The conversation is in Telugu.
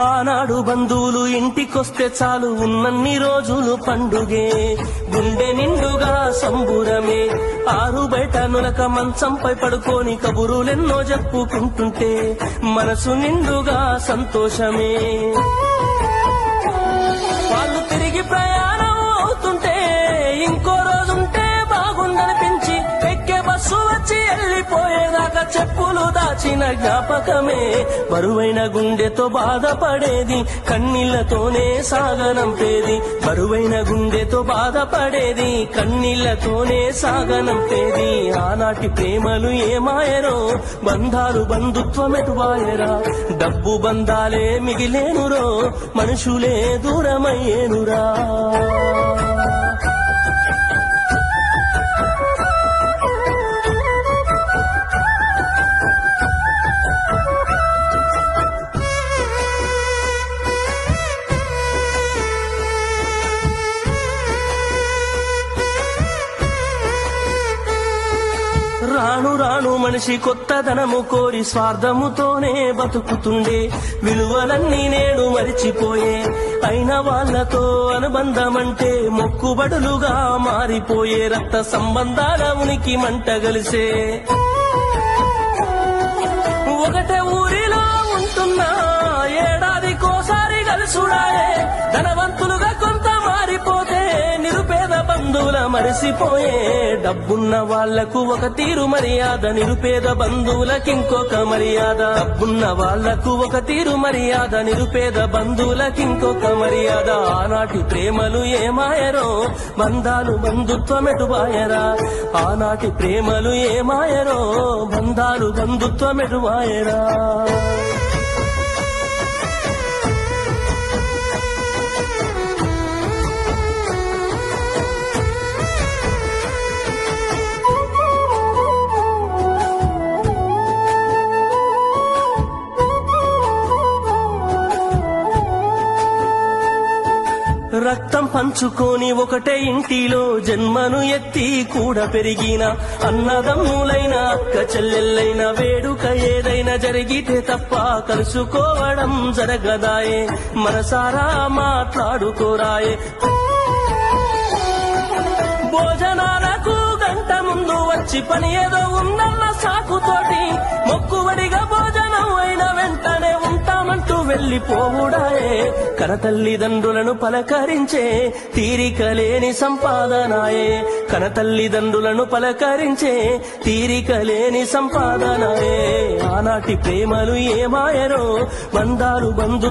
ఆనాడు బంధువులు ఇంటికొస్తే చాలు ఉన్నన్ని రోజులు పండుగే, గుండె నిండుగా సంబురమే. ఆరు బయట నులక మంచంపై పడుకొని కబురులెన్నో చెప్పుకుంటుంటే మనసు నిండుగా సంతోషమే. వాళ్ళు తిరిగి ప్రయాణం అవుతుంటే ఇంకో రోజుంటే బాగుందనిపించి ఎక్కే బస్సు వచ్చి వెళ్ళిపోయేదాకా చెప్పులు దాచిన జ్ఞాపకమే. బరువైన గుండెతో బాధపడేది కన్నీళ్లతోనే సాగనంపేది, బరువైన గుండెతో బాధపడేది కన్నీళ్లతోనే సాగనంపేది. ఆనాటి ప్రేమలు ఏమాయరో, బంధాలు బంధుత్వమెటువాయరా. డబ్బు బంధాలే మిగిలేనురో, మనుషులే దూరమయ్యేనురా. రాను రాను మనిషి కొత్తదనము కోరి స్వార్థముతోనే బతుకుతుండే, విలువలన్నీ నేడు మరిచిపోయే. అయిన వాళ్లతో అనుబంధమంటే మొక్కుబడులుగా మారిపోయే, రక్త సంబంధాల ఉనికి మంటగలిసే. ఒకటే ఊరిలో ఉంటున్నా ఏడాదికోసారి కలుసుడాయే, ధనవంతులుగా కొంత మారిపోతే నిరుపేద బంధువుల మరిసిపోయే. డబ్బున్న వాళ్లకు ఒక తీరు మర్యాద, నిరుపేద బంధువులకింకొక మర్యాద. డబ్బున్న వాళ్లకు ఒక తీరు మర్యాద, నిరుపేద బంధువులకింకొక మర్యాద. ఆనాటి ప్రేమలు ఏమాయరో, బంధాలు బంధుత్వమెటువాయరా. ఆనాటి ప్రేమలు ఏమాయరో, బంధాలు బంధుత్వమెటువాయరా. రక్తం పంచుకొని ఒకటే ఇంటిలో జన్మను ఎత్తి కూడా పెరిగిన అన్నదమ్ములైన అక్క చెల్లెళ్ళైన వేడుక ఏదైనా జరిగితే తప్ప కలుసుకోవడం జరగదాయే, మనసారా మాట్లాడుకోరాయే. భోజనాలకు గంట ముందు వచ్చి పని ఏదో ఉందన్న సాకుతోటి మొక్కుబడిగా భోజనం అయిన వెంటనే ఉంటామంటూ వెళ్లిపోవుడాయే. కనతల్లిదండ్రులను పలకరించే తీరిక లేని సంపాదనాయే, కనతల్లిదండ్రులను పలకరించే తీరిక లేని సంపాదనాయే. ఆనాటి ప్రేమలు ఏమాయరో, బంధాలు బంధు